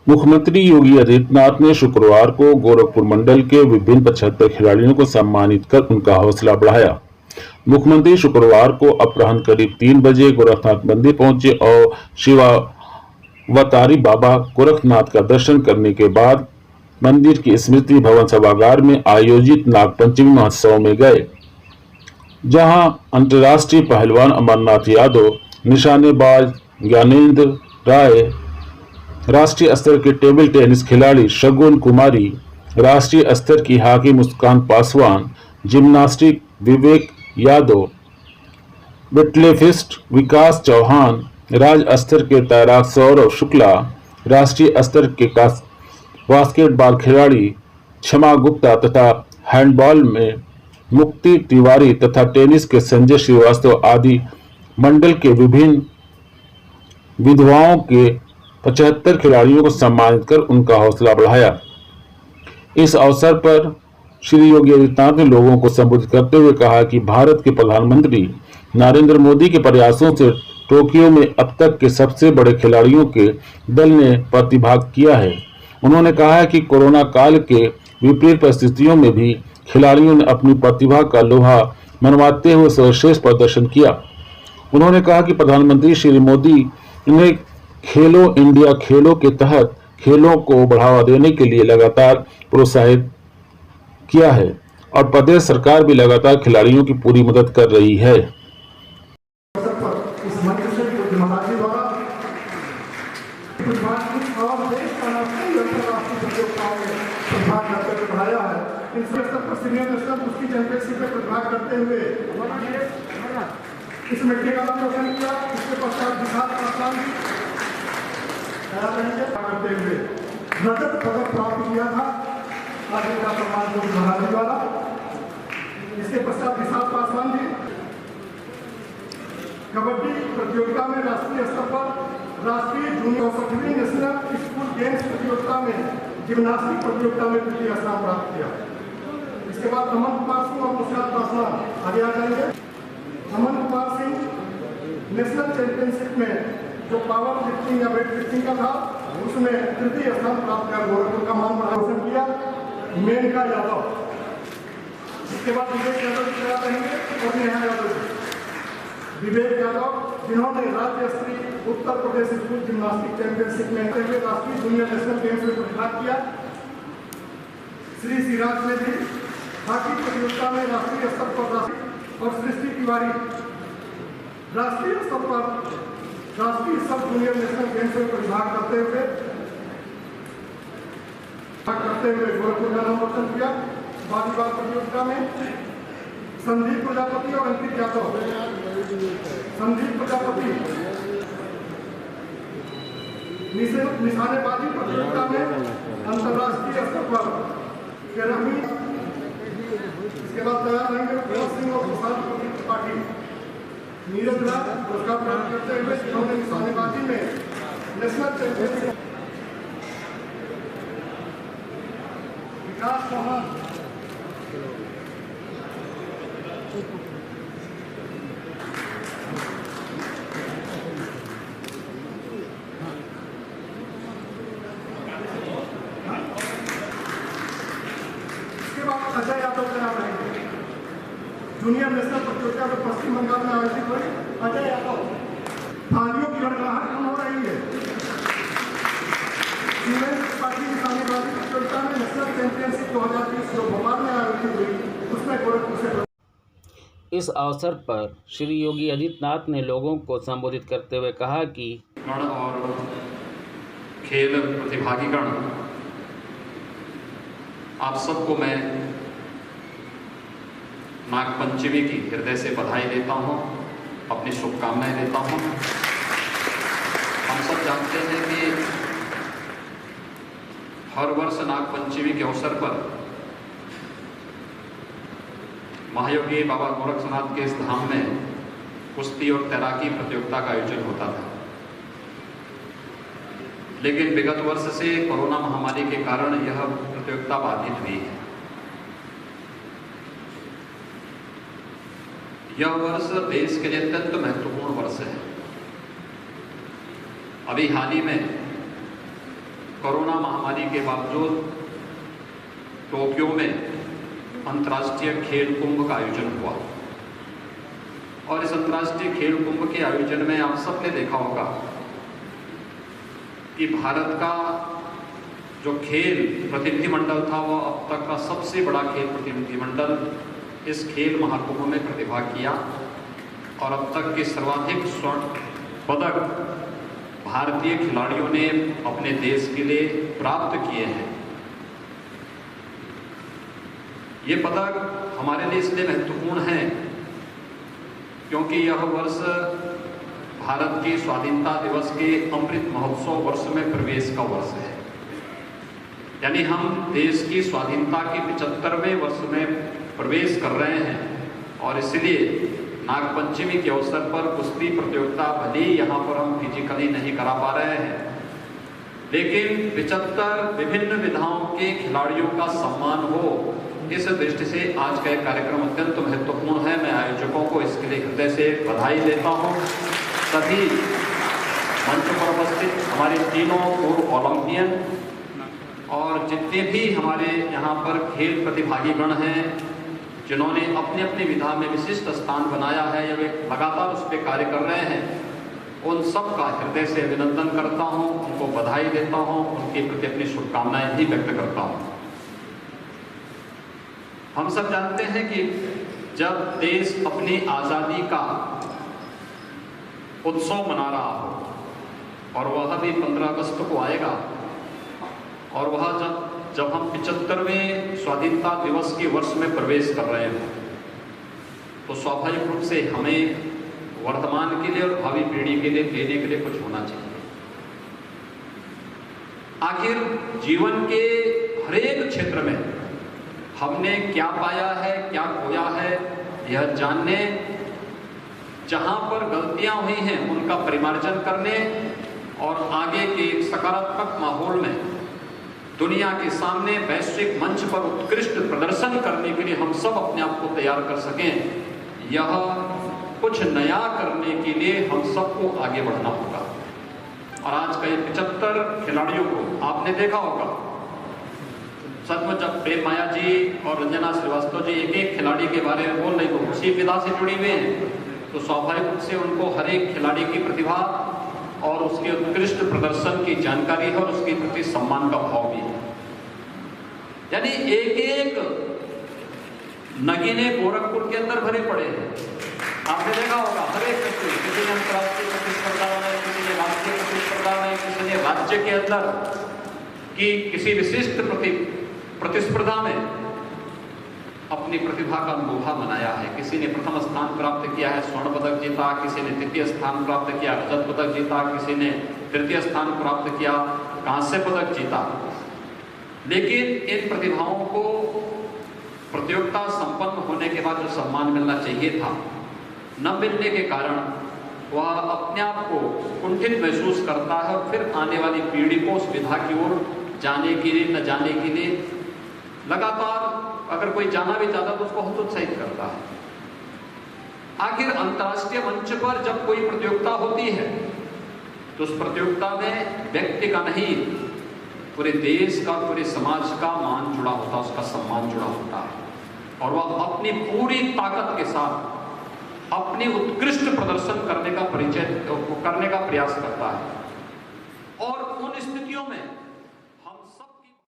मुख्यमंत्री योगी आदित्यनाथ ने शुक्रवार को गोरखपुर मंडल के विभिन्न 75 खिलाड़ियों को सम्मानित कर उनका हौसला बढ़ाया। मुख्यमंत्री शुक्रवार को अपराह्न करीब 3 बजे गोरखनाथ मंदिर पहुंचे और शिवावतारी बाबा गोरखनाथ का दर्शन करने के बाद मंदिर की स्मृति भवन सभागार में आयोजित नागपंचमी महोत्सव में गए, जहां अंतर्राष्ट्रीय पहलवान अमरनाथ यादव, निशानेबाज ज्ञानेंद्र राय, राष्ट्रीय स्तर के टेबल टेनिस खिलाड़ी शगुन कुमारी, राष्ट्रीय स्तर की हॉकी मुस्कान पासवान, जिम्नास्टिक विवेक यादव, वेटलिफ्टिस्ट विकास चौहान, राज्य स्तर के तैराक सौरभ शुक्ला, राष्ट्रीय स्तर के बास्केटबॉल खिलाड़ी क्षमा गुप्ता तथा हैंडबॉल में मुक्ति तिवारी तथा टेनिस के संजय श्रीवास्तव आदि मंडल के विभिन्न विधवाओं के 75 खिलाड़ियों को सम्मानित कर उनका हौसला बढ़ाया। इस अवसर पर श्री योगी आदित्यनाथ ने लोगों को संबोधित करते हुए कहा कि भारत के प्रधानमंत्री नरेंद्र मोदी के प्रयासों से टोक्यो में अब तक के सबसे बड़े खिलाड़ियों के दल ने प्रतिभाग किया है। उन्होंने कहा कि कोरोना काल के विपरीत परिस्थितियों में भी खिलाड़ियों ने अपनी प्रतिभा का लोहा मनवाते हुए सर्वश्रेष्ठ प्रदर्शन किया। उन्होंने कहा कि प्रधानमंत्री श्री मोदी ने खेलो इंडिया खेलों के तहत खेलों को बढ़ावा देने के लिए लगातार प्रोत्साहित किया है और प्रदेश सरकार भी लगातार खिलाड़ियों की पूरी मदद कर रही है। इस मिट्टी का नाम रोशन किया। इसके पश्चात विशाल पासवान करते हुए रजत पदक प्राप्त किया था आगे का सम्मान जो महाराज द्वारा। इसके पश्चात विशाल पासवान जी कबड्डी प्रतियोगिता में राष्ट्रीय स्तर पर राष्ट्रीय जूनियर 64वीं नेशनल स्कूल गेम्स प्रतियोगिता में जिम्नास्टिक प्रतियोगिता में तृतीय स्थान प्राप्त किया। इसके बाद अमन कुमार सिंह और तुषार पासवान आगे आ जाएंगे। अमन कुमार सिंह नेशनल चैंपियनशिप में जो पावर लिफ्टिंग या वेट लिफ्टिंग का था उसमें तृतीय स्थान प्राप्त कर गोरखपुर का मान रोशन किया। मेनका यादव, इसके बाद विवेक यादव की तरह रहेंगे और नेहा यादव। विवेक यादव जिन्होंने राज्य स्तरीय Uttar Pradesh school gymnastic championship में राष्ट्रीय जूनियर नेशनल गेम्स में प्रतिभाग किया। श्री सिराज ने भी हॉकी प्रतियोगिता में राष्ट्रीय स्तर पर और सृष्टि तिवारी राष्ट्रीय स्तर पर राष्ट्रीय सब जूनियर नेशनल गेम्स में प्रतिभाग करते हुए गोरखपुर का नाम रोशन किया। वॉलीबॉल प्रतियोगिता में संदीप प्रजापति और अंकित यादव। संदीप प्रजापति निशानेबाजी प्रतियोगिता में अंतर्राष्ट्रीय स्तर पर 13वीं। इसके बाद तैयार रहेंगे सिंह और प्रसाद त्रिपाठी। नीरज राज पुरस्कार प्राप्त करते हुए जिन्होंने निशानेबाजी में नेशनल चैंपियनशिप। विकास चौहान अजय यादव के नाम रहेंगे। जूनियर नेशनल प्रतियोगिता में पश्चिम बंगाल में आयोजित हुई अजय यादव। थालियों की गड़गड़ाहट कम हो रही है। पार्टी निशानेबाजी प्रतियोगिता में नेशनल चैंपियनशिप 2020 जो भोपाल में आयोजित हुई उसमें गोरखपुर से। इस अवसर पर श्री योगी आदित्यनाथ ने लोगों को संबोधित करते हुए कहा कि और खेल प्रतिभागीगण आप सबको मैं नागपंचमी की हृदय से बधाई देता हूं, अपनी शुभकामनाएं देता हूं। हम सब जानते हैं कि हर वर्ष नागपंचमी के अवसर पर महायोगी बाबा गोरखनाथ के इस धाम में कुश्ती और तैराकी प्रतियोगिता का आयोजन होता था। लेकिन विगत वर्ष से कोरोना महामारी के कारण यह प्रतियोगिता बाधित हुई है। यह वर्ष देश के लिए अत्यंत महत्वपूर्ण वर्ष है। अभी हाल ही में कोरोना महामारी के बावजूद टोक्यो में अंतर्राष्ट्रीय खेल कुंभ का आयोजन हुआ और इस अंतर्राष्ट्रीय खेल कुंभ के आयोजन में आप सबने देखा होगा कि भारत का जो खेल प्रतिनिधिमंडल था वो अब तक का सबसे बड़ा खेल प्रतिनिधिमंडल इस खेल महाकुंभ में प्रतिभाग किया और अब तक के सर्वाधिक स्वर्ण पदक भारतीय खिलाड़ियों ने अपने देश के लिए प्राप्त किए हैं। ये पदक हमारे लिए इसलिए महत्वपूर्ण है क्योंकि यह वर्ष भारत के स्वाधीनता दिवस के अमृत महोत्सव वर्ष में प्रवेश का वर्ष है, यानी हम देश की स्वाधीनता के 75वें वर्ष में प्रवेश कर रहे हैं और इसलिए नागपंचमी के अवसर पर कुश्ती प्रतियोगिता भले ही यहाँ पर हम फिजिकली नहीं करा पा रहे हैं, लेकिन 75 विभिन्न विधाओं के खिलाड़ियों का सम्मान हो, इस दृष्टि से आज का यह कार्यक्रम अत्यंत महत्वपूर्ण है। मैं आयोजकों को इसके लिए हृदय से बधाई देता हूँ। सभी मंच पर उपस्थित हमारे तीनों पूर्व ओलंपियन और जितने भी हमारे यहाँ पर खेल प्रतिभागीगण हैं जिन्होंने अपने अपने विधा में विशिष्ट स्थान बनाया है या वे लगातार उस पर कार्य कर रहे हैं, उन सब का हृदय से अभिनंदन करता हूँ, उनको बधाई देता हूँ, उनके प्रति अपनी शुभकामनाएं भी व्यक्त करता हूँ। हम सब जानते हैं कि जब देश अपनी आज़ादी का उत्सव मना रहा हो और वह भी 15 अगस्त को आएगा और वह जब हम 75वें स्वाधीनता दिवस के वर्ष में प्रवेश कर रहे हैं तो स्वाभाविक रूप से हमें वर्तमान के लिए और भावी पीढ़ी के लिए देने के लिए कुछ होना चाहिए। आखिर जीवन के हर एक क्षेत्र में हमने क्या पाया है, क्या खोया है, यह जानने, जहां पर गलतियां हुई हैं उनका परिमार्जन करने और आगे के एक सकारात्मक माहौल में दुनिया के सामने वैश्विक मंच पर उत्कृष्ट प्रदर्शन करने के लिए हम सब अपने आप को तैयार कर सकें। यह कुछ नया करने के लिए हम सबको आगे बढ़ना होगा। और आज का ये 75 खिलाड़ियों को आपने देखा होगा, सचमुच जब प्रेम माया जी और रंजना श्रीवास्तव जी एक एक खिलाड़ी के बारे में बोल रहे तो उसी विधा से जुड़ी हुए हैं, तो स्वाभाविक रूप से उनको हर एक खिलाड़ी की प्रतिभा और उसके उत्कृष्ट प्रदर्शन की जानकारी है और उसके प्रति सम्मान का भाव भी है। यानी एक एक नगीने गोरखपुर के अंदर भरे पड़े हैं। आपने देखा होगा हर एक व्यक्ति, किसी ने अंतर्राष्ट्रीय प्रतिस्पर्धा में, किसी ने राष्ट्रीय प्रतिस्पर्धा में, किसी ने राज्य के अंदर की किसी विशिष्ट प्रतिस्पर्धा में अपनी प्रतिभा का लोहा बनाया है। किसी ने प्रथम स्थान प्राप्त किया है, स्वर्ण पदक जीता, किसी ने द्वितीय स्थान प्राप्त किया, रजत पदक जीता, किसी ने तृतीय स्थान प्राप्त किया, कांस्य पदक जीता। लेकिन इन प्रतिभाओं को प्रतियोगिता संपन्न होने के बाद जो सम्मान मिलना चाहिए था, न मिलने के कारण वह अपने आप को कुंठित महसूस करता है और फिर आने वाली पीढ़ी को उस विधा की ओर जाने के लिए, न जाने के लिए लगातार अगर कोई जाना भी चाहता तो उसको हतोत्साहित करता है। आखिर अंतर्राष्ट्रीय मंच पर जब कोई प्रतियोगिता होती है तो उस प्रतियोगिता में व्यक्ति का नहीं, पूरे देश का, पूरे समाज का मान जुड़ा होता है, उसका सम्मान जुड़ा होता है और वह अपनी पूरी ताकत के साथ अपनी उत्कृष्ट प्रदर्शन करने का प्रयास करता है। और उन स्थितियों में